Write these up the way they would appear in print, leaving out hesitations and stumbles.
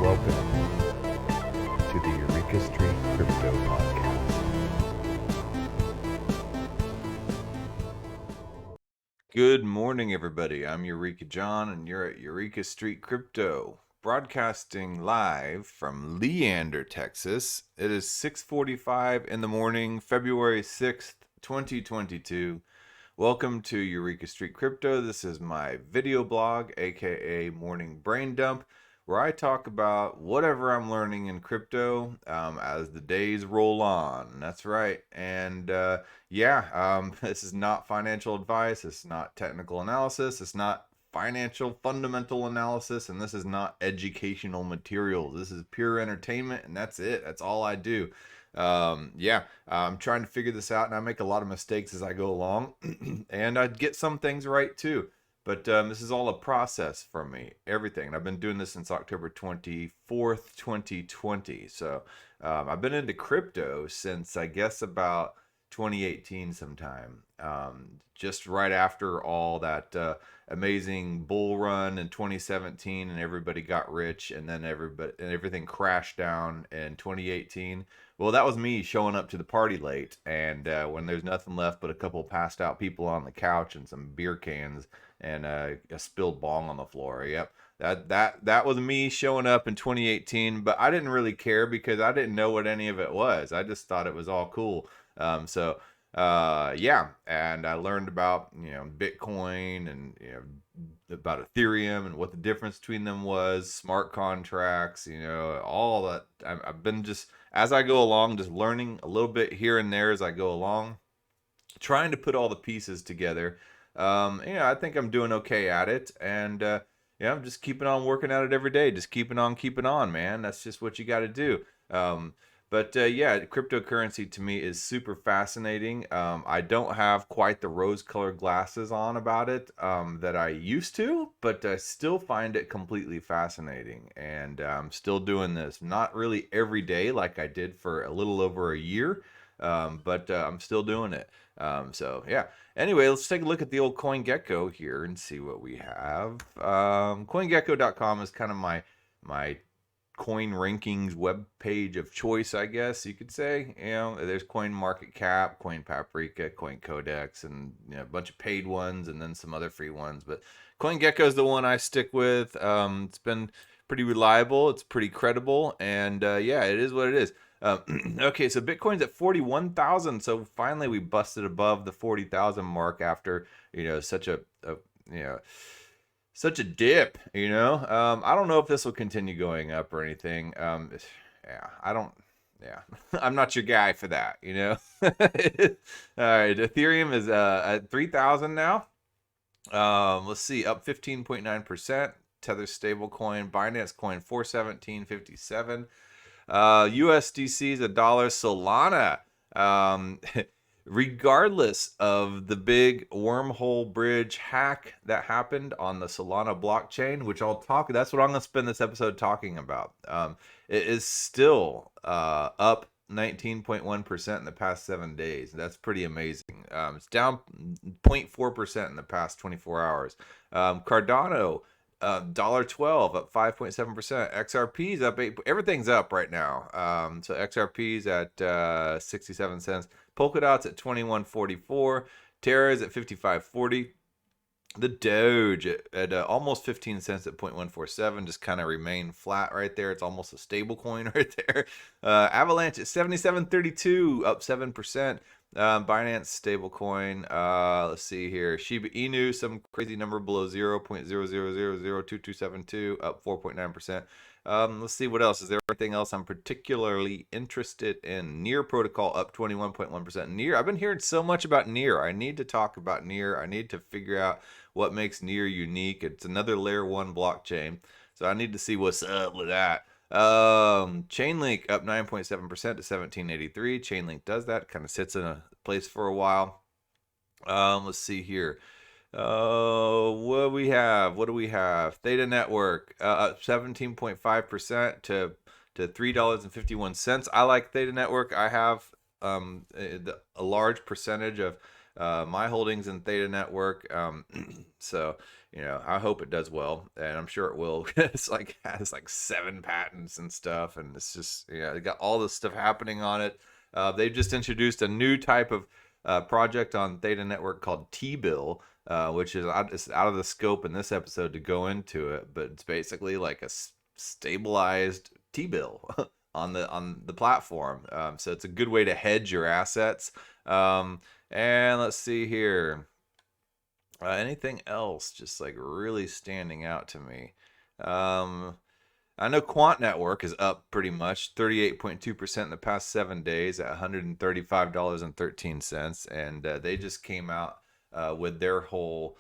Welcome to the Eureka Street Crypto Podcast. Good morning, everybody. I'm Eureka John, and you're at Eureka Street Crypto, broadcasting live from Leander, Texas. It is 6:45 in the morning, February 6th, 2022. Welcome to Eureka Street Crypto. This is my video blog, aka Morning Brain Dump, where I talk about whatever I'm learning in crypto as the days roll on. That's right. And this is not financial advice. It's not technical analysis. It's not financial fundamental analysis. And this is not educational material. This is pure entertainment. And that's it. That's all I do. I'm trying to figure this out, and I make a lot of mistakes as I go along. And I get some things right too. But this is all a process for me, everything. And I've been doing this since October 24th, 2020. So I've been into crypto since, I guess, about 2018 sometime. Just right after all that amazing bull run in 2017 and everybody got rich, and then everything crashed down in 2018. Well, that was me showing up to the party late, and when there's nothing left but a couple passed out people on the couch and some beer cans and a spilled bong on the floor. Yep, that was me showing up in 2018. But I didn't really care because I didn't know what any of it was. I just thought it was all cool. And I learned about Bitcoin and about Ethereum and what the difference between them was, smart contracts, all that. I've been just, as I go along, just learning a little bit here and there as I go along, trying to put all the pieces together. I think I'm doing okay at it, and I'm just keeping on working at it every day, just keeping on, man. That's just what you got to do. Cryptocurrency to me is super fascinating. I don't have quite the rose-colored glasses on about it that I used to, but I still find it completely fascinating. And I'm still doing this, not really every day like I did for a little over a year, but I'm still doing it. Anyway, let's take a look at the old CoinGecko here and see what we have. CoinGecko.com is kind of my coin rankings web page of choice, I guess you could say. There's Coin Market Cap, Coin Paprika, Coin Codex, and a bunch of paid ones, and then some other free ones. But CoinGecko is the one I stick with. It's been pretty reliable, it's pretty credible, and it is what it is. Okay, so Bitcoin's at 41,000. So finally we busted above the 40,000 mark after such a dip. I don't know if this will continue going up or anything. I'm not your guy for that. All right, Ethereum is at 3,000 now. Let's see, up 15.9%. Tether stablecoin, Binance coin 417.57. USDC is $1. Solana, regardless of the big wormhole bridge hack that happened on the Solana blockchain, which that's what I'm going to spend this episode talking about. It is still up 19.1% in the past 7 days. That's pretty amazing. It's down 0.4% in the past 24 hours. Cardano, $1.12, up 5.7%. XRP's up 8. Everything's up right now. So XRP's at 67 cents. Polkadot's at 21.44. Terra's at 55.40. The Doge at almost 15 cents at 0.147, just kind of remain flat right there. It's almost a stable coin right there. Avalanche at 77.32, up 7%. Binance stablecoin. Let's see here. Shiba Inu, some crazy number below 0.000002272, up 4.9%. Let's see what else. Is there anything else I'm particularly interested in? Near Protocol up 21.1%. Near, I've been hearing so much about Near. I need to talk about Near. I need to figure out what makes Near unique. It's another layer 1 blockchain, so I need to see what's up with that. Chainlink up 9.7% to 1783. Chainlink does that, kind of sits in a place for a while. Let's see here. What do we have? Theta Network up 17.5% to $3.51. I like Theta Network. I have a large percentage of my holdings in Theta Network. So I hope it does well, and I'm sure it will. It's like has like 7 patents and stuff, and it's just they got all this stuff happening on it. They've just introduced a new type of project on Theta Network called T-bill, which is it's out of the scope in this episode to go into it, but it's basically like a stabilized T-bill on the platform. So it's a good way to hedge your assets. And let's see here. Anything else just like really standing out to me? I know Quant Network is up pretty much 38.2% in the past 7 days at $135.13. And they just came out with their whole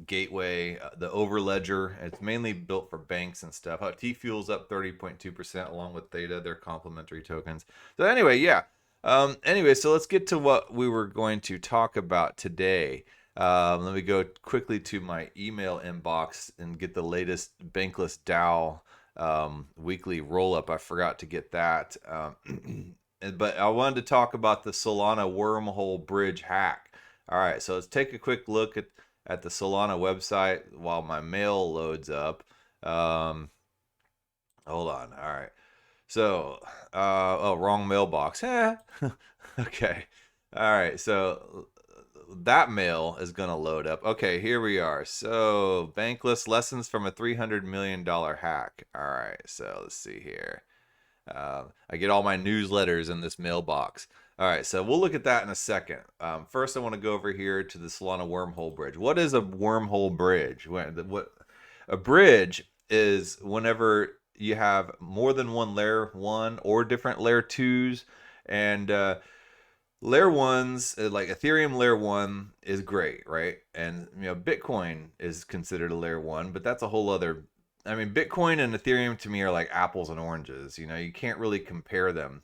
gateway, the Overledger. It's mainly built for banks and stuff. T-Fuel's up 30.2% along with Theta, their complementary tokens. So anyway, yeah. So let's get to what we were going to talk about today. Let me go quickly to my email inbox and get the latest Bankless DAO weekly roll-up. I forgot to get that. But I wanted to talk about the Solana Wormhole bridge hack. All right, so let's take a quick look at the Solana website while my mail loads up. Hold on. All right. So, wrong mailbox. Okay. All right. So that mail is going to load up. Okay, here we are. So, Bankless lessons from a $300 million hack. All right. So, let's see here. I get all my newsletters in this mailbox. All right. So, we'll look at that in a second. First, I want to go over here to the Solana Wormhole bridge. What is a wormhole bridge? What a bridge is whenever you have more than one layer 1 or different layer 2s, and layer 1s like Ethereum layer 1 is great, right? And Bitcoin is considered a layer 1, but that's a whole other. I mean, Bitcoin and Ethereum to me are like apples and oranges. You can't really compare them.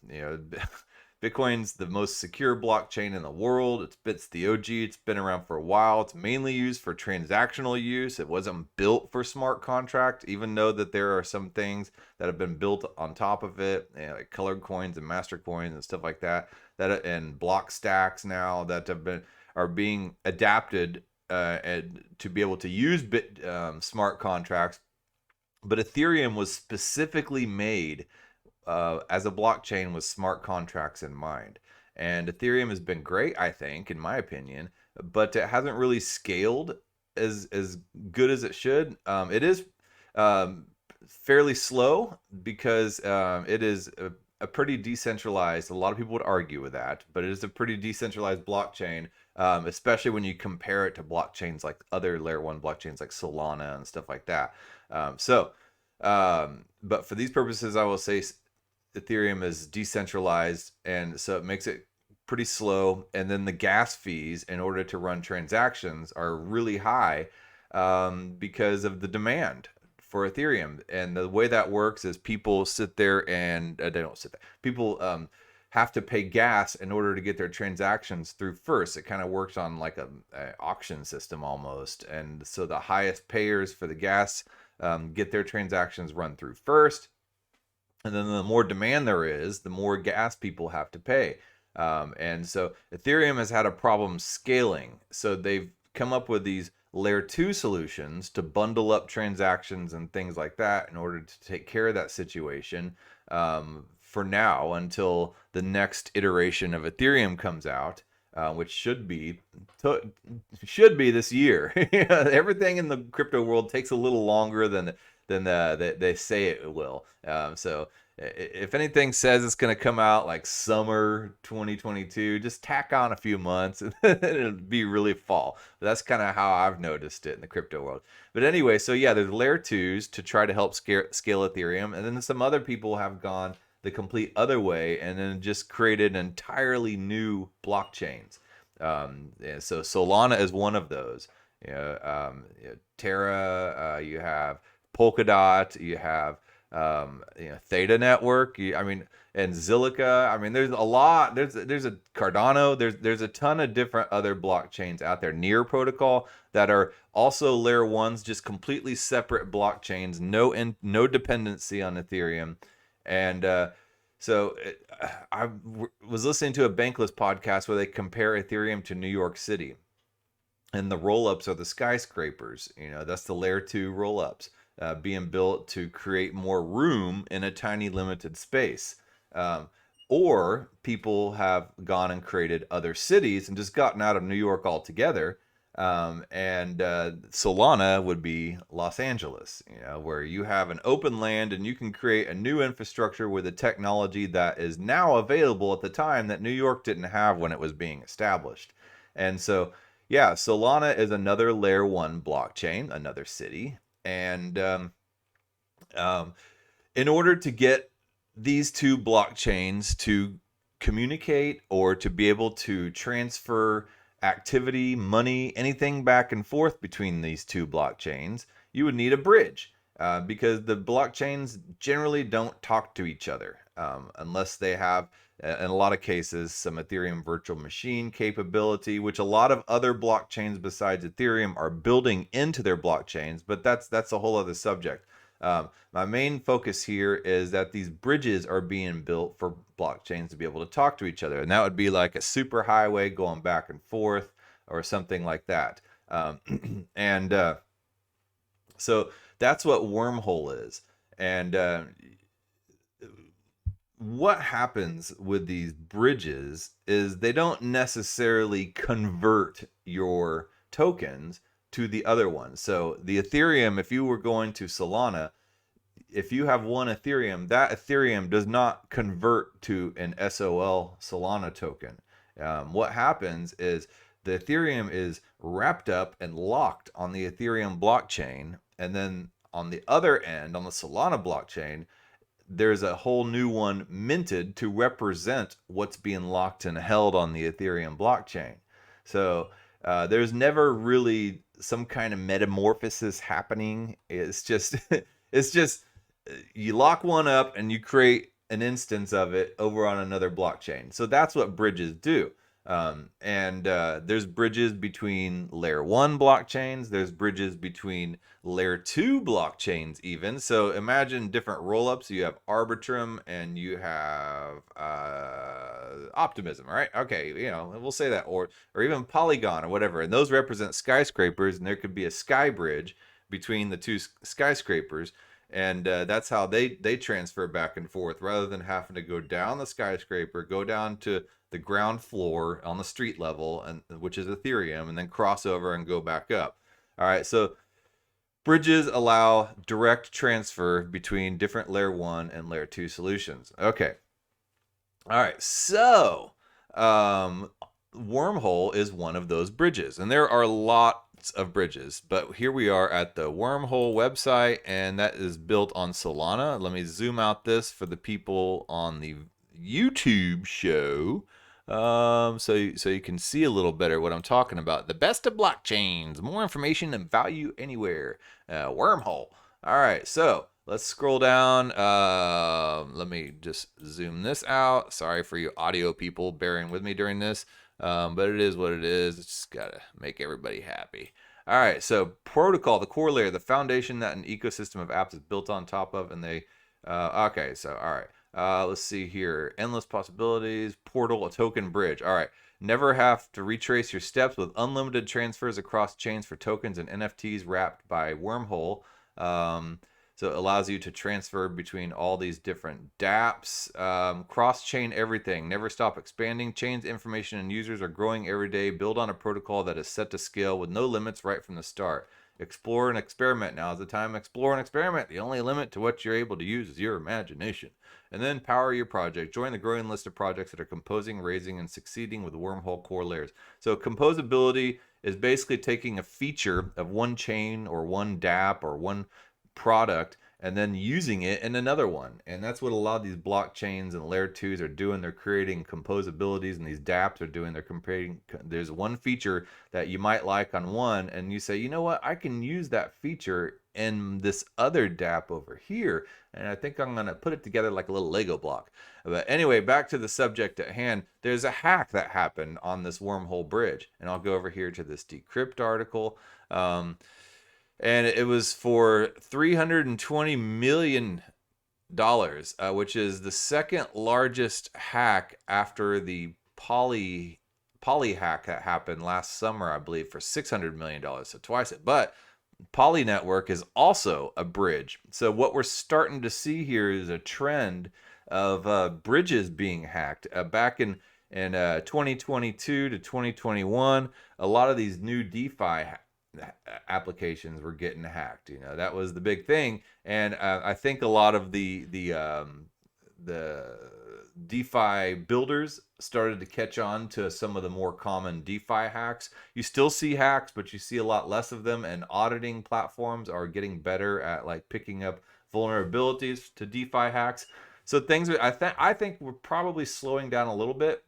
Bitcoin's the most secure blockchain in the world. It's the OG. It's been around for a while. It's mainly used for transactional use. It wasn't built for smart contract, even though that there are some things that have been built on top of it, like colored coins and master coins and stuff like that, and block stacks now that are being adapted to be able to use smart contracts. But Ethereum was specifically made as a blockchain with smart contracts in mind. And Ethereum has been great, I think, in my opinion, but it hasn't really scaled as good as it should. It is fairly slow because it is a pretty decentralized. A lot of people would argue with that, but it is a pretty decentralized blockchain, especially when you compare it to blockchains like other layer 1 blockchains like Solana and stuff like that. But for these purposes, I will say Ethereum is decentralized, and so it makes it pretty slow. And then the gas fees in order to run transactions are really high because of the demand for Ethereum. And the way that works is people sit there and they don't sit there. People have to pay gas in order to get their transactions through first. It kind of works on like a auction system almost. And so the highest payers for the gas get their transactions run through first. And then the more demand there is, the more gas people have to pay. And so Ethereum has had a problem scaling. So they've come up with these layer 2 solutions to bundle up transactions and things like that in order to take care of that situation for now until the next iteration of Ethereum comes out, which should be this year. Everything in the crypto world takes a little longer than they say it will. So if anything says it's going to come out like summer 2022, just tack on a few months and it'll be really fall. But that's kind of how I've noticed it in the crypto world. But anyway, so yeah, there's layer 2s to try to help scale Ethereum. And then some other people have gone the complete other way and then just created entirely new blockchains. So Solana is one of those. Terra, you have Polkadot, you have Theta Network, and Zilliqa. There's a lot. There's a Cardano. There's a ton of different other blockchains out there. Near Protocol that are also layer 1s, just completely separate blockchains, no dependency on Ethereum, and So was listening to a Bankless podcast where they compare Ethereum to New York City, and the roll-ups are the skyscrapers. That's the layer 2 roll-ups being built to create more room in a tiny limited space. um, or people have gone and created other cities and just gotten out of New York altogether. And Solana would be Los Angeles, where you have an open land and you can create a new infrastructure with a technology that is now available at the time that New York didn't have when it was being established. And so, yeah, Solana is another layer 1 blockchain, another city. And um, in order to get these two blockchains to communicate or to be able to transfer activity, money, anything back and forth between these two blockchains, you would need a bridge, because the blockchains generally don't talk to each other unless they have, in a lot of cases, some Ethereum virtual machine capability, which a lot of other blockchains besides Ethereum are building into their blockchains. But that's a whole other subject. My main focus here is that these bridges are being built for blockchains to be able to talk to each other. And that would be like a super highway going back and forth or something like that. And so that's what Wormhole is. And what happens with these bridges is they don't necessarily convert your tokens to the other ones. So the Ethereum, if you were going to Solana, if you have one Ethereum, that Ethereum does not convert to an SOL Solana token. What happens is the Ethereum is wrapped up and locked on the Ethereum blockchain. And then on the other end, on the Solana blockchain, there's a whole new one minted to represent what's being locked and held on the Ethereum blockchain. So there's never really some kind of metamorphosis happening. It's just it's just you lock one up and you create an instance of it over on another blockchain. So that's what bridges do. And there's bridges between layer 1 blockchains. There's bridges between layer 2 blockchains even. So imagine different rollups. You have Arbitrum and you have Optimism, right? Okay, we'll say that, or even Polygon or whatever. And those represent skyscrapers, and there could be a sky bridge between the two skyscrapers. And that's how they transfer back and forth, rather than having to go down the skyscraper, go down to the ground floor on the street level, and which is Ethereum, and then cross over and go back up. All right, so bridges allow direct transfer between different layer 1 and layer 2 solutions. Okay. All right, so Wormhole is one of those bridges, and there are lots of bridges, but here we are at the Wormhole website, and that is built on Solana. Let me zoom out this for the people on the YouTube show, so you can see a little better what I'm talking about. The best of blockchains, more information and value anywhere. Wormhole. All right, so let's scroll down. Let me just zoom this out. Sorry for you audio people bearing with me during this, but it is what it is. It's just gotta make everybody happy. All right, so protocol, the core layer, the foundation that an ecosystem of apps is built on top of, and they. Okay, so all right. Let's see here. Endless possibilities. Portal, a token bridge. All right. Never have to retrace your steps with unlimited transfers across chains for tokens and NFTs wrapped by Wormhole. So it allows you to transfer between all these different dApps, cross-chain everything. Never stop expanding. Chains, information, and users are growing every day. Build on a protocol that is set to scale with no limits right from the start. Explore and experiment. Now is the time to explore and experiment. The only limit to what you're able to use is your imagination. And then power your project. Join the growing list of projects that are composing, raising, and succeeding with Wormhole core layers. So composability is basically taking a feature of one chain or one dApp or one product and then using it in another one. And that's what a lot of these blockchains and layer 2s are doing. They're creating composabilities, and these dApps are doing, they're comparing. There's one feature that you might like on one, and you say, you know what, I can use that feature in this other dApp over here, and I think I'm going to put it together like a little Lego block. But anyway, back to the subject at hand. There's a hack that happened on this Wormhole bridge, and I'll go over here to this Decrypt article. And it was for 320 million which is the second largest hack after the Poly hack that happened last summer, I believe, for $600 million, so twice it. But Poly Network is also a bridge. So what we're starting to see here is a trend of bridges being hacked. Back in 2022 to 2021, a lot of these new DeFi applications were getting hacked. That was the big thing, and I think a lot of the DeFi builders started to catch on to some of the more common DeFi hacks. You still see hacks, but you see a lot less of them, and auditing platforms are getting better at like picking up vulnerabilities to DeFi hacks. So things are, I think we're probably slowing down a little bit,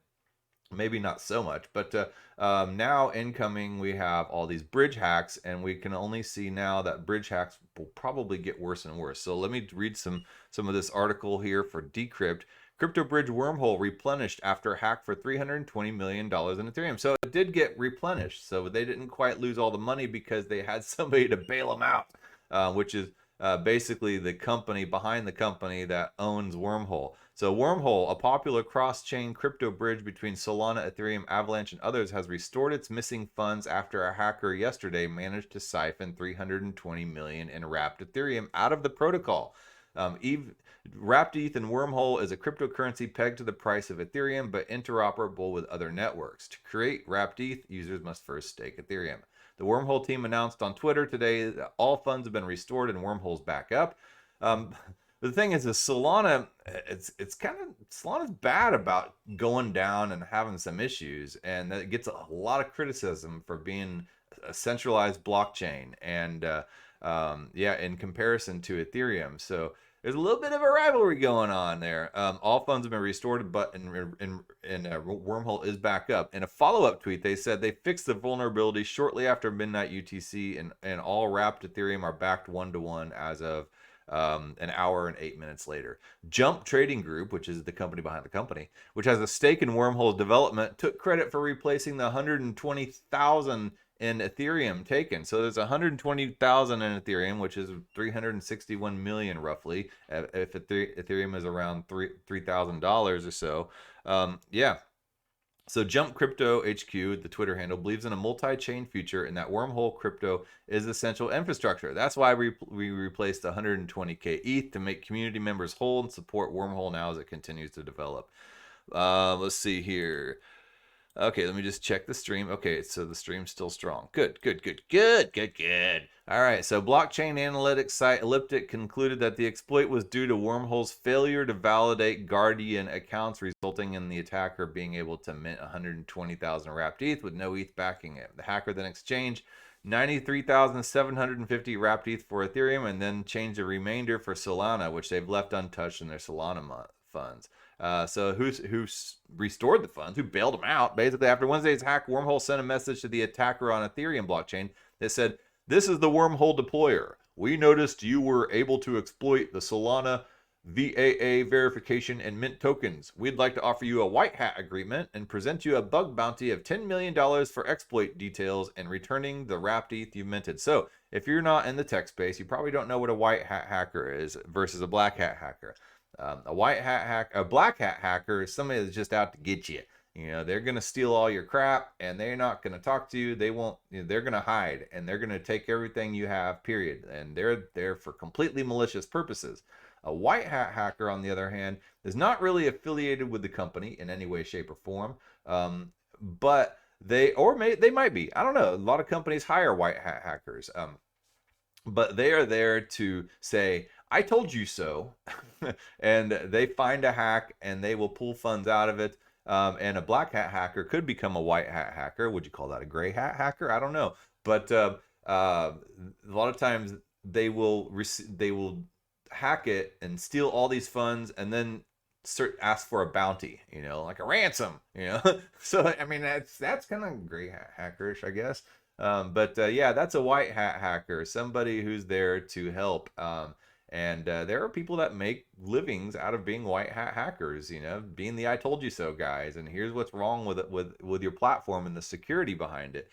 maybe not so much, but now incoming we have all these bridge hacks, and we can only see now that bridge hacks will probably get worse and worse. So let me read some of this article here for Decrypt. Crypto bridge Wormhole replenished after hack for $320 million in Ethereum. So it did get replenished. So they didn't quite lose all the money because they had somebody to bail them out, which is basically the company behind the company that owns Wormhole. So Wormhole, a popular cross-chain crypto bridge between Solana, Ethereum, Avalanche, and others, has restored its missing funds after a hacker yesterday managed to siphon $320 million in wrapped Ethereum out of the protocol. Wrapped ETH and Wormhole is a cryptocurrency pegged to the price of Ethereum, but interoperable with other networks. To create Wrapped ETH, users must first stake Ethereum. The Wormhole team announced on Twitter today that all funds have been restored and Wormhole's back up. The thing is Solana, it's kind of, Solana's bad about going down and having some issues, and it gets a lot of criticism for being a centralized blockchain, and in comparison to Ethereum. So there's a little bit of a rivalry going on there. All funds have been restored, but Wormhole is back up. In a follow-up tweet, they said they fixed the vulnerability shortly after midnight UTC, and all wrapped Ethereum are backed 1-to-1 as of an hour and 8 minutes later. Jump Trading Group, which is the company behind the company, which has a stake in Wormhole's development, took credit for replacing the 120,000 in Ethereum taken. So there's 120,000 in Ethereum, which is 361 million roughly, if Ethereum is around $3,000 or so. So Jump Crypto HQ, the Twitter handle, believes in a multi-chain future and that Wormhole crypto is essential infrastructure. That's why we replaced 120k ETH to make community members whole and support Wormhole now as it continues to develop. Let's see here. Okay, let me just check the stream. Okay, so the stream's still strong. Good. All right, so blockchain analytics site Elliptic concluded that the exploit was due to Wormhole's failure to validate Guardian accounts, resulting in the attacker being able to mint 120,000 wrapped ETH with no ETH backing it. The hacker then exchanged 93,750 wrapped ETH for Ethereum and then changed the remainder for Solana, which they've left untouched in their Solana funds. So who restored the funds, who bailed them out? Basically, after Wednesday's hack, Wormhole sent a message to the attacker on Ethereum blockchain that said, "This is the Wormhole deployer. We noticed you were able to exploit the Solana VAA verification and mint tokens. We'd like to offer you a white hat agreement and present you a bug bounty of $10 million for exploit details and returning the wrapped ETH you minted." So if you're not in the tech space, you probably don't know what a white hat hacker is versus a black hat hacker. A black hat hacker is somebody that's just out to get you. They're going to steal all your crap, and they're not going to talk to you. They won't, they're going to hide, and they're going to take everything you have, period. And they're there for completely malicious purposes. A white hat hacker, on the other hand, is not really affiliated with the company in any way, shape, or form. But they might be. I don't know. A lot of companies hire white hat hackers. But they are there to say, "I told you so," and they find a hack and they will pull funds out of it. And a black hat hacker could become a white hat hacker. Would you call that a gray hat hacker? I don't know. But a lot of times they will hack it and steal all these funds and then ask for a bounty, like a ransom, So I mean that's kind of gray hat hackerish, I guess. But that's a white hat hacker, somebody who's there to help. And there are people that make livings out of being white hat hackers, being the "I told you so" guys. And here's what's wrong with it, with your platform and the security behind it.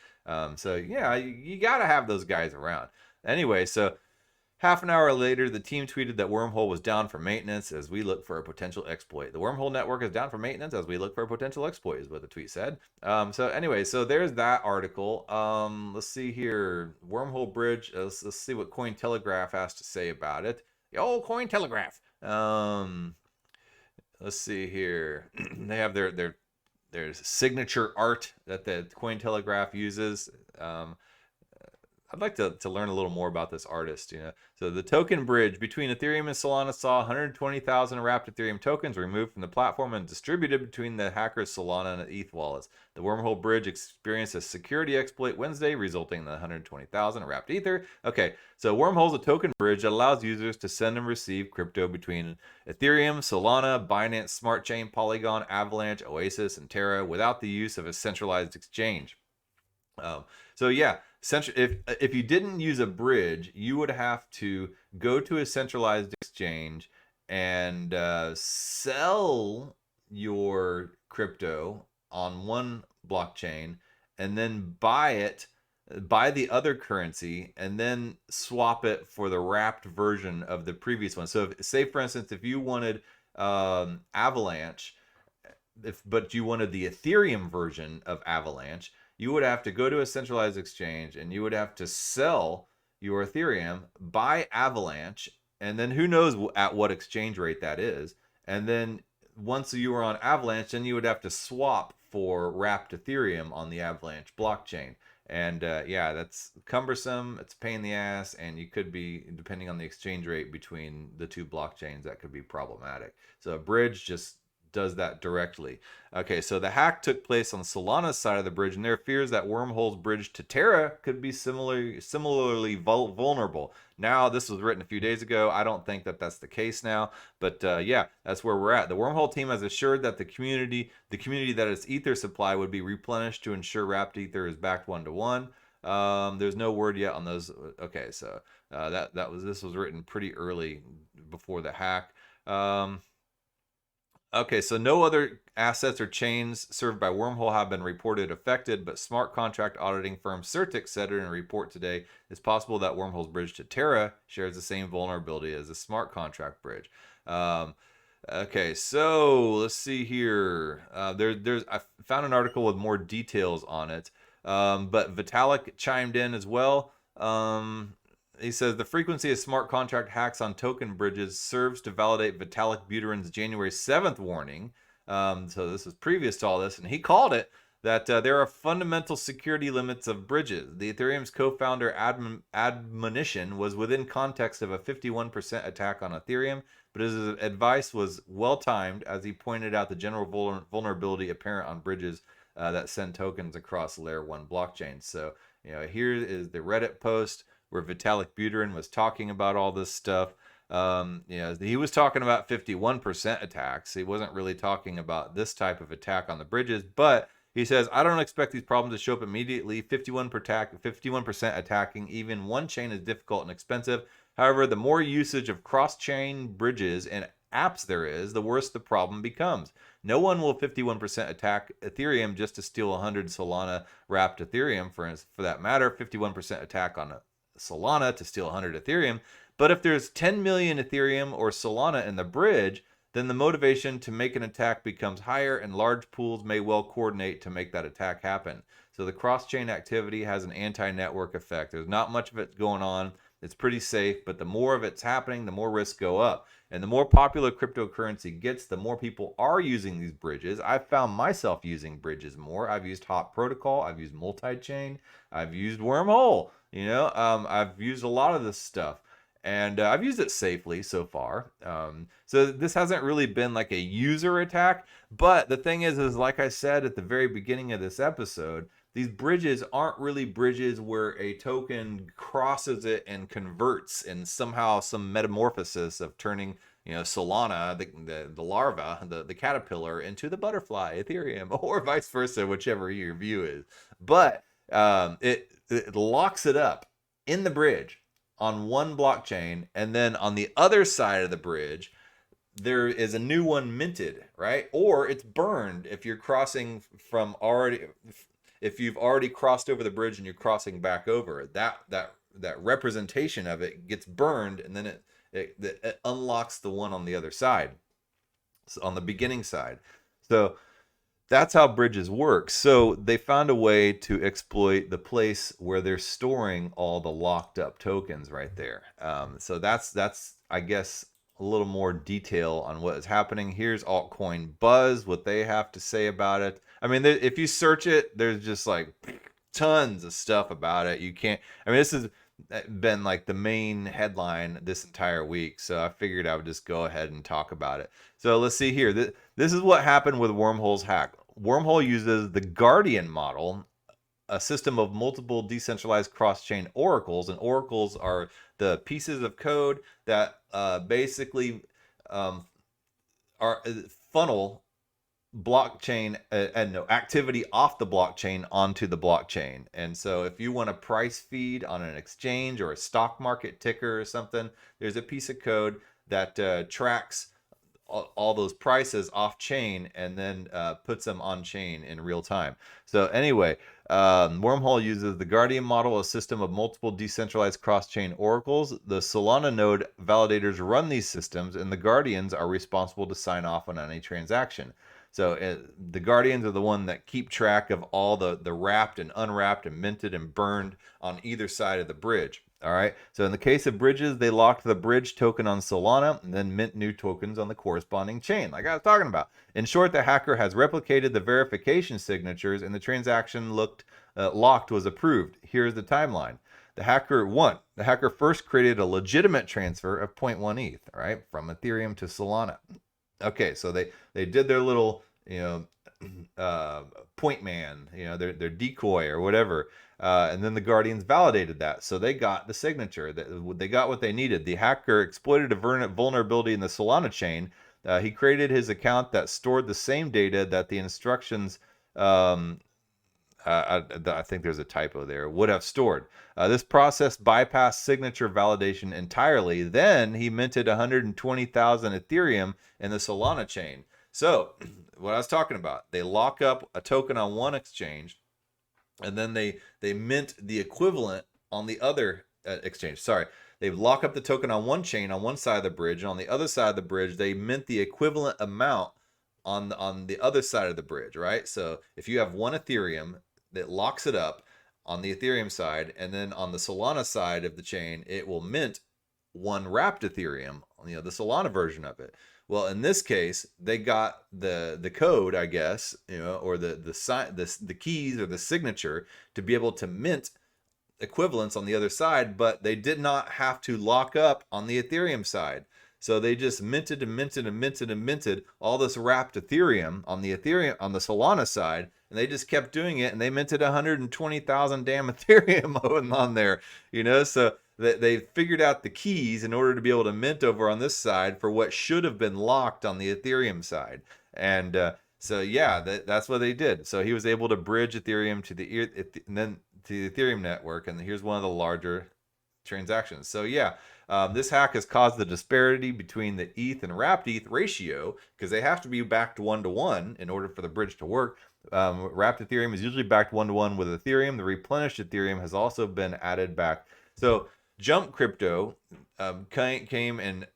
So yeah, you got to have those guys around. Anyway, so Half an hour later, the team tweeted that Wormhole was down for maintenance as we look for a potential exploit. The Wormhole network is down for maintenance as we look for a potential exploit, is what the tweet said. So anyway, so there's that article. Let's see here. Wormhole bridge. Let's see what Cointelegraph has to say about it. The old Cointelegraph. Let's see here. They have their signature art that the Cointelegraph uses. I'd like to learn a little more about this artist, So the token bridge between Ethereum and Solana saw 120,000 wrapped Ethereum tokens removed from the platform and distributed between the hackers' Solana and ETH wallets. The Wormhole bridge experienced a security exploit Wednesday, resulting in the 120,000 wrapped Ether. Okay, so Wormhole is a token bridge that allows users to send and receive crypto between Ethereum, Solana, Binance Smart Chain, Polygon, Avalanche, Oasis, and Terra without the use of a centralized exchange. So yeah, if you didn't use a bridge, you would have to go to a centralized exchange and sell your crypto on one blockchain, and then buy the other currency, and then swap it for the wrapped version of the previous one. So say for instance, if you wanted Avalanche, but you wanted the Ethereum version of Avalanche, you would have to go to a centralized exchange and you would have to sell your Ethereum, buy Avalanche, and then who knows at what exchange rate that is. And then once you were on Avalanche, then you would have to swap for wrapped Ethereum on the Avalanche blockchain. And yeah, that's cumbersome. It's a pain in the ass. And you could be, depending on the exchange rate between the two blockchains, that could be problematic. So a bridge just does that directly. Okay, so the hack took place on Solana's side of the bridge, and there are fears that Wormhole's bridge to Terra could be similarly vulnerable. Now, this was written a few days ago. I don't think that that's the case now, but yeah, that's where we're at. The Wormhole team has assured that the community that its Ether supply would be replenished to ensure wrapped Ether is backed 1-to-1. There's no word yet on those. Okay, so this was written pretty early before the hack. Okay, so no other assets or chains served by Wormhole have been reported affected, but smart contract auditing firm Certic said in a report today it's possible that Wormhole's bridge to Terra shares the same vulnerability as the smart contract bridge. Okay, so let's see here. I found an article with more details on it, but Vitalik chimed in as well. He says the frequency of smart contract hacks on token bridges serves to validate Vitalik Buterin's January 7th warning. So this was previous to all this, and he called it that there are fundamental security limits of bridges. The Ethereum's co-founder admonition was within context of a 51% attack on Ethereum, but his advice was well-timed as he pointed out the general vulnerability apparent on bridges that send tokens across layer 1 blockchains. So, here is the Reddit post where Vitalik Buterin was talking about all this stuff. He was talking about 51% attacks. He wasn't really talking about this type of attack on the bridges, but he says, I don't expect these problems to show up immediately. 51% attacking even one chain is difficult and expensive. However, the more usage of cross-chain bridges and apps there is, the worse the problem becomes. No one will 51% attack Ethereum just to steal 100 Solana wrapped Ethereum, for that matter. 51% attack on Solana to steal 100 Ethereum. But if there's 10 million Ethereum or Solana in the bridge, then the motivation to make an attack becomes higher, and large pools may well coordinate to make that attack happen. So the cross-chain activity has an anti-network effect. There's not much of it going on. It's pretty safe, but the more of it's happening, the more risks go up. And the more popular cryptocurrency gets, the more people are using these bridges. I've found myself using bridges more. I've used Hot Protocol. I've used multi-chain. I've used Wormhole. I've used a lot of this stuff. And I've used it safely so far. So this hasn't really been like a user attack. But the thing is like I said at the very beginning of this episode, these bridges aren't really bridges where a token crosses it and converts in somehow some metamorphosis of turning, Solana, the larva, the caterpillar, into the butterfly, Ethereum, or vice versa, whichever your view is. But it locks it up in the bridge on one blockchain, and then on the other side of the bridge, there is a new one minted, right? Or it's burned if you're crossing if you've already crossed over the bridge and you're crossing back over, that that representation of it gets burned, and then it unlocks the one on the other side, so on the beginning side. So that's how bridges work. So they found a way to exploit the place where they're storing all the locked up tokens right there. So that's I guess a little more detail on what is happening. Here's altcoin Buzz, what they have to say about it. I mean, if you search it, there's just like tons of stuff about it. You can't. I mean, this has been like the main headline this entire week, so I figured I would just go ahead and talk about it. So let's see here. This is what happened with Wormhole's hack. Wormhole uses the Guardian model, a system of multiple decentralized cross-chain oracles, and oracles are the pieces of code that basically are funnel blockchain and no activity off the blockchain onto the blockchain. And so if you want a price feed on an exchange or a stock market ticker or something, there's a piece of code that tracks all those prices off chain and then puts them on chain in real time. So anyway, Wormhole uses the Guardian model, a system of multiple decentralized cross-chain oracles. The Solana node validators run these systems, and the Guardians are responsible to sign off on any transaction. So the Guardians are the one that keep track of all the wrapped and unwrapped and minted and burned on either side of the bridge. All right. So in the case of bridges, they locked the bridge token on Solana and then mint new tokens on the corresponding chain, like I was talking about. In short, the hacker has replicated the verification signatures, and the transaction locked was approved. Here's the timeline. The hacker first created a legitimate transfer of 0.1 ETH, all right, from Ethereum to Solana. Okay, so they did their little, point man, their decoy or whatever, and then the Guardians validated that, so they got the signature. They got what they needed. The hacker exploited a vulnerability in the Solana chain. He created his account that stored the same data that the instructions. I think there's a typo there, would have stored. This process bypassed signature validation entirely. Then he minted 120,000 Ethereum in the Solana chain. So, what I was talking about, they lock up a token on one exchange, and then they mint the equivalent on the other exchange. Sorry, they lock up the token on one chain on one side of the bridge, and on the other side of the bridge, they mint the equivalent amount on the other side of the bridge, right? So if you have one Ethereum that locks it up on the Ethereum side, and then on the Solana side of the chain, it will mint one wrapped Ethereum, the Solana version of it. Well, in this case, they got the code, I guess, or the keys or the signature to be able to mint equivalents on the other side, but they did not have to lock up on the Ethereum side. So they just minted and minted and minted and minted all this wrapped Ethereum on the Solana side, and they just kept doing it, and they minted 120,000 damn Ethereum on there, So they figured out the keys in order to be able to mint over on this side for what should have been locked on the Ethereum side, and so yeah, that's what they did. So he was able to bridge Ethereum to the Ethereum network, and here's one of the larger transactions. So yeah, this hack has caused the disparity between the ETH and wrapped ETH ratio, because they have to be backed 1-to-1 in order for the bridge to work. Wrapped Ethereum is usually backed 1-to-1 with Ethereum. The replenished Ethereum has also been added back. So Jump Crypto came and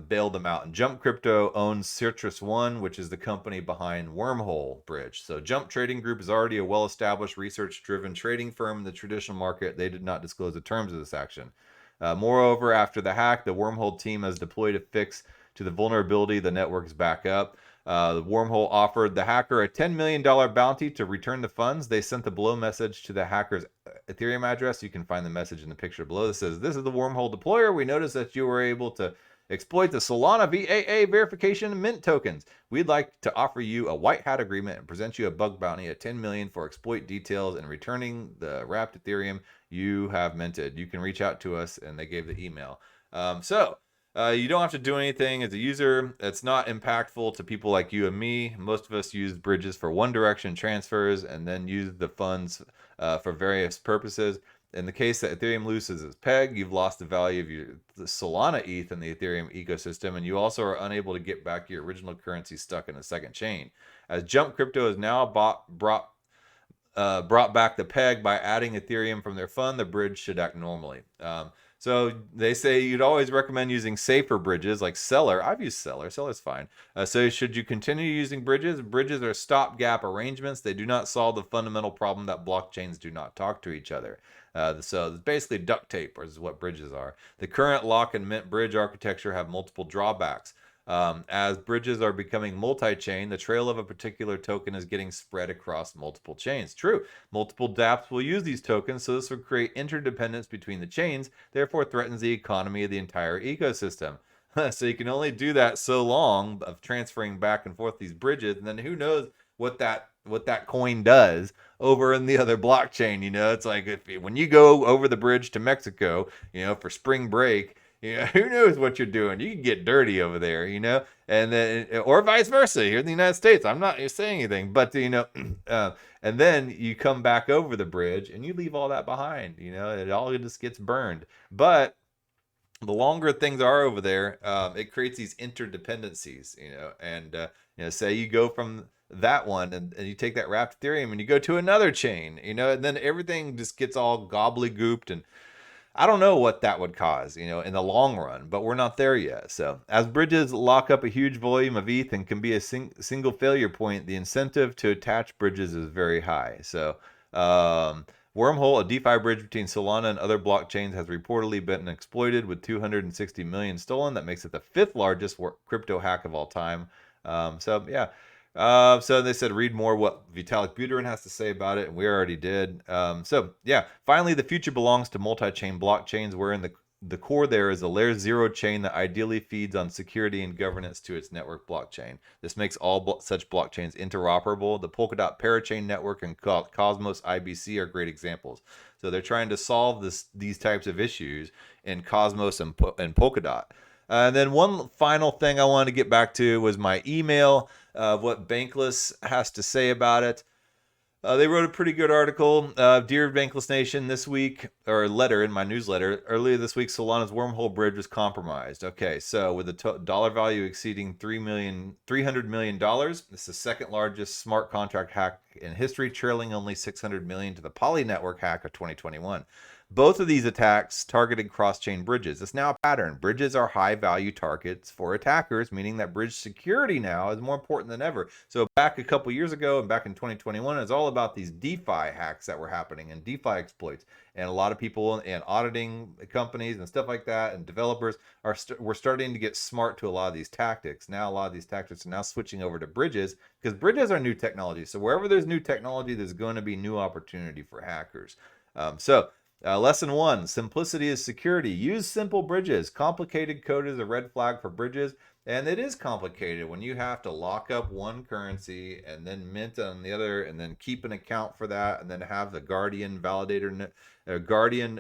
bailed them out. And Jump Crypto owns Citrus One, which is the company behind Wormhole Bridge. So Jump Trading Group is already a well-established, research-driven trading firm in the traditional market. They did not disclose the terms of this action. Moreover, after the hack, the Wormhole team has deployed a fix to the vulnerability. The network's back up. The Wormhole offered the hacker a $10 million bounty to return the funds. They sent the below message to the hacker's Ethereum address. You can find the message in the picture below. That says, "This is the Wormhole deployer. We noticed that you were able to exploit the Solana VAA verification and mint tokens. We'd like to offer you a white hat agreement and present you a bug bounty at 10 million for exploit details and returning the wrapped Ethereum you have minted. You can reach out to us," and they gave the email. You don't have to do anything as a user. It's not impactful to people like you and me. Most of us use bridges for one direction transfers and then use the funds for various purposes. In the case that Ethereum loses its peg, you've lost the value of the Solana ETH in the Ethereum ecosystem, and you also are unable to get back your original currency stuck in a second chain. As Jump Crypto is now brought brought back the peg by adding Ethereum from their fund, the bridge should act normally. So they say you'd always recommend using safer bridges like Stellar. I've used Stellar. Stellar's fine. So should you continue using bridges? Bridges are stopgap arrangements. They do not solve the fundamental problem that blockchains do not talk to each other. So basically duct tape is what bridges are. The current lock and mint bridge architecture have multiple drawbacks. As bridges are becoming multi-chain, the trail of a particular token is getting spread across multiple chains. True, multiple dApps will use these tokens, so this will create interdependence between the chains, therefore threatens the economy of the entire ecosystem. So you can only do that so long of transferring back and forth these bridges, and then who knows what that coin does over in the other blockchain. It's like when you go over the bridge to Mexico, for spring break, who knows what you're doing? You can get dirty over there, and then, or vice versa here in the United States. I'm not saying anything, but and then you come back over the bridge and you leave all that behind. It all just gets burned. But the longer things are over there, it creates these interdependencies, and say you go from that one and you take that wrapped Ethereum and you go to another chain, and then everything just gets all gobbledygooked, and I don't know what that would cause, in the long run, but we're not there yet. So as bridges lock up a huge volume of ETH and can be a single failure point, the incentive to attach bridges is very high. So Wormhole, a DeFi bridge between Solana and other blockchains, has reportedly been exploited with 260 million stolen. That makes it the 5th largest crypto hack of all time. So they said read more what Vitalik Buterin has to say about it, and we already did. Finally, the future belongs to multi-chain blockchains, wherein the core there is a layer 0 chain that ideally feeds on security and governance to its network blockchain. This makes all such blockchains interoperable. The Polkadot Parachain Network and Cosmos IBC are great examples. So they're trying to solve these types of issues in Cosmos and Polkadot. And then one final thing I wanted to get back to was my email of what Bankless has to say about it. They wrote a pretty good article. Dear Bankless Nation, this week, or letter in my newsletter, earlier this week, Solana's Wormhole bridge was compromised. Okay, so with the dollar value exceeding $300 million, this is the second largest smart contract hack in history, trailing only $600 million to the Poly Network hack of 2021. Both of these attacks targeted cross-chain bridges. It's now a pattern. Bridges are high-value targets for attackers, meaning that bridge security now is more important than ever. So back a couple years ago and back in 2021, it's all about these DeFi hacks that were happening and DeFi exploits. And a lot of people and auditing companies and stuff like that and developers were starting to get smart to a lot of these tactics. Now a lot of these tactics are now switching over to bridges because bridges are new technology. So wherever there's new technology, there's going to be new opportunity for hackers. Lesson 1, simplicity is security. Use simple bridges. Complicated code is a red flag for bridges, and it is complicated when you have to lock up one currency and then mint on the other and then keep an account for that and then have the Guardian validator, Guardian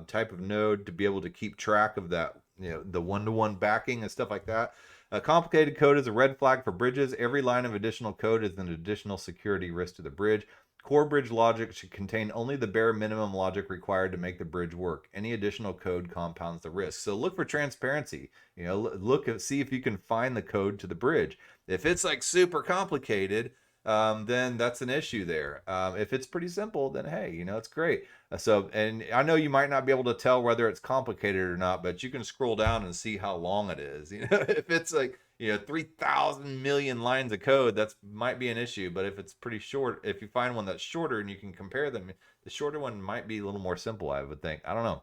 type of node to be able to keep track of that, the one-to-one backing and stuff like that. Complicated code is a red flag for bridges. Every line of additional code is an additional security risk to the bridge. Core bridge logic should contain only the bare minimum logic required to make the bridge work. Any additional code compounds the risk. So look for transparency. See if you can find the code to the bridge. If it's like super complicated, then that's an issue there. If it's pretty simple, then hey, it's great. And I know you might not be able to tell whether it's complicated or not, but you can scroll down and see how long it is. If it's like 3,000 million lines of code, that might be an issue. But if it's pretty short, if you find one that's shorter and you can compare them, the shorter one might be a little more simple, I would think. I don't know.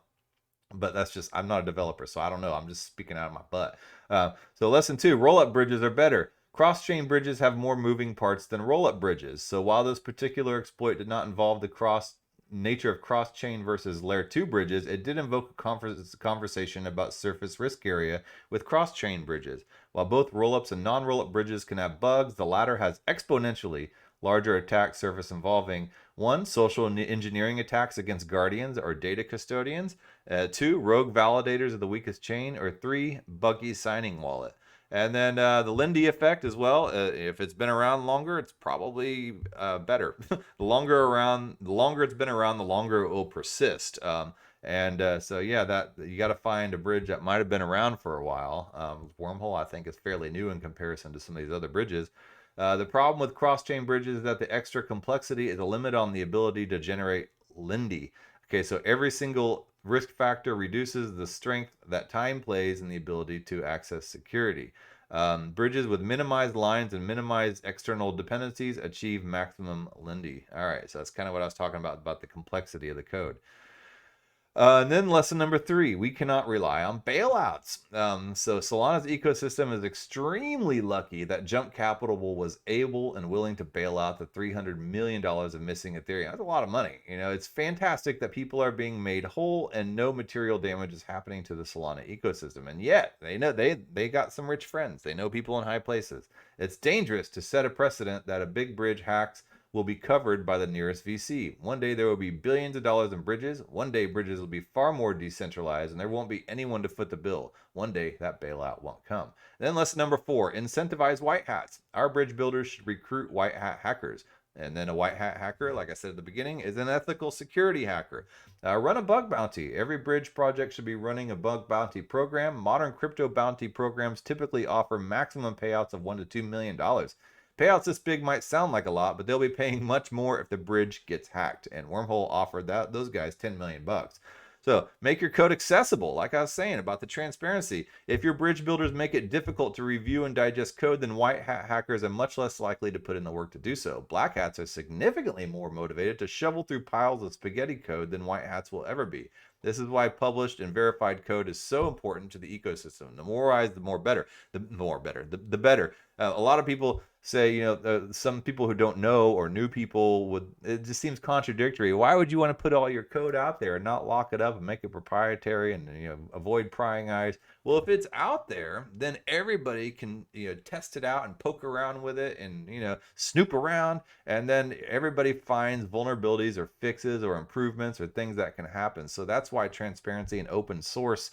But that's just, I'm not a developer, so I don't know. I'm just speaking out of my butt. So lesson 2, roll-up bridges are better. Cross-chain bridges have more moving parts than roll-up bridges. So while this particular exploit did not involve the nature of cross-chain versus layer 2 bridges, it did invoke a conversation about surface risk area with cross-chain bridges. While both roll-ups and non-roll-up bridges can have bugs, the latter has exponentially larger attack surface involving 1, social engineering attacks against guardians or data custodians, 2, rogue validators of the weakest chain, or 3, buggy signing wallet. And then the Lindy effect as well. If it's been around longer, it's probably better. The longer it's been around, the longer it will persist. So that you got to find a bridge that might have been around for a while. Wormhole, I think, is fairly new in comparison to some of these other bridges. The problem with cross-chain bridges is that the extra complexity is a limit on the ability to generate Lindy. Okay, so every single risk factor reduces the strength that time plays in the ability to access security. Bridges with minimized lines and minimized external dependencies achieve maximum Lindy. All right, so that's kind of what I was talking about the complexity of the code. And then lesson number 3, we cannot rely on bailouts. So Solana's ecosystem is extremely lucky that Jump Capital was able and willing to bail out the $300 million of missing Ethereum. That's a lot of money. It's fantastic that people are being made whole and no material damage is happening to the Solana ecosystem. And yet, they know they got some rich friends. They know people in high places. It's dangerous to set a precedent that a big bridge hacks will be covered by the nearest VC. One day there will be billions of dollars in bridges. One day bridges will be far more decentralized and there won't be anyone to foot the bill. One day that bailout won't come. And then lesson number 4, incentivize white hats. Our bridge builders should recruit white hat hackers. And then a white hat hacker, like I said at the beginning, is an ethical security hacker. Run a bug bounty. Every bridge project should be running a bug bounty program. Modern crypto bounty programs typically offer maximum payouts of $1 to $2 million. Payouts this big might sound like a lot, but they'll be paying much more if the bridge gets hacked. And Wormhole offered those guys $10 million. So make your code accessible, like I was saying about the transparency. If your bridge builders make it difficult to review and digest code, then white hat hackers are much less likely to put in the work to do so. Black hats are significantly more motivated to shovel through piles of spaghetti code than white hats will ever be. This is why published and verified code is so important to the ecosystem. The more eyes, the more better. The better. A lot of people say, some people who don't know or new people it just seems contradictory. Why would you want to put all your code out there and not lock it up and make it proprietary and avoid prying eyes? Well, if it's out there, then everybody can test it out and poke around with it and snoop around, and then everybody finds vulnerabilities or fixes or improvements or things that can happen. So that's why transparency and open source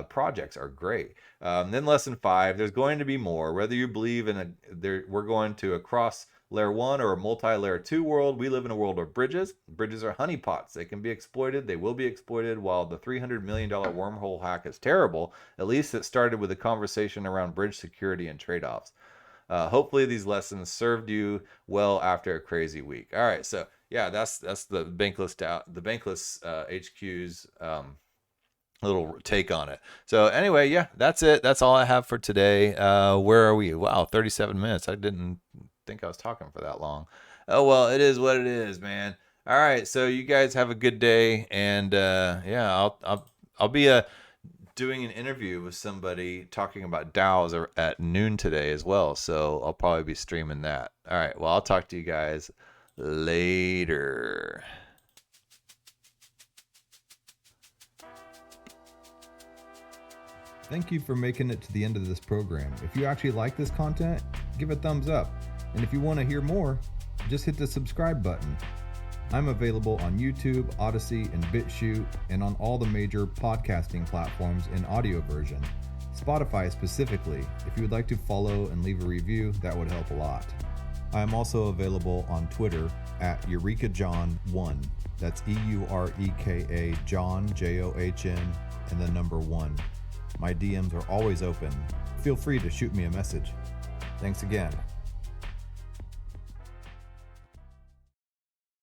projects are great. Then lesson 5, there's going to be more. Whether you believe we're going to a cross layer 1 or a multi-layer 2 world, we live in a world of bridges. Bridges are honeypots. They can be exploited. They will be exploited. While the $300 million wormhole hack is terrible, at least it started with a conversation around bridge security and trade-offs. Hopefully these lessons served you well after a crazy week. All right, so yeah, that's the Bankless HQ's little take on it. So anyway, yeah, that's it. That's all I have for today. Where are we? Wow, 37 minutes. I didn't think I was talking for that long. Oh well, it is what it is, man. All right, so you guys have a good day, and yeah, I'll be doing an interview with somebody talking about DAOs at noon today as well. So I'll probably be streaming that. All right, well, I'll talk to you guys later. Thank you for making it to the end of this program. If you actually like this content, give a thumbs up. And if you want to hear more, just hit the subscribe button. I'm available on YouTube, Odyssey, and BitChute, and on all the major podcasting platforms in audio version. Spotify specifically. If you would like to follow and leave a review, that would help a lot. I am also available on Twitter at EurekaJohn1. That's EUREKA John, JOHN, and the number 1. My DMs are always open. Feel free to shoot me a message. Thanks again.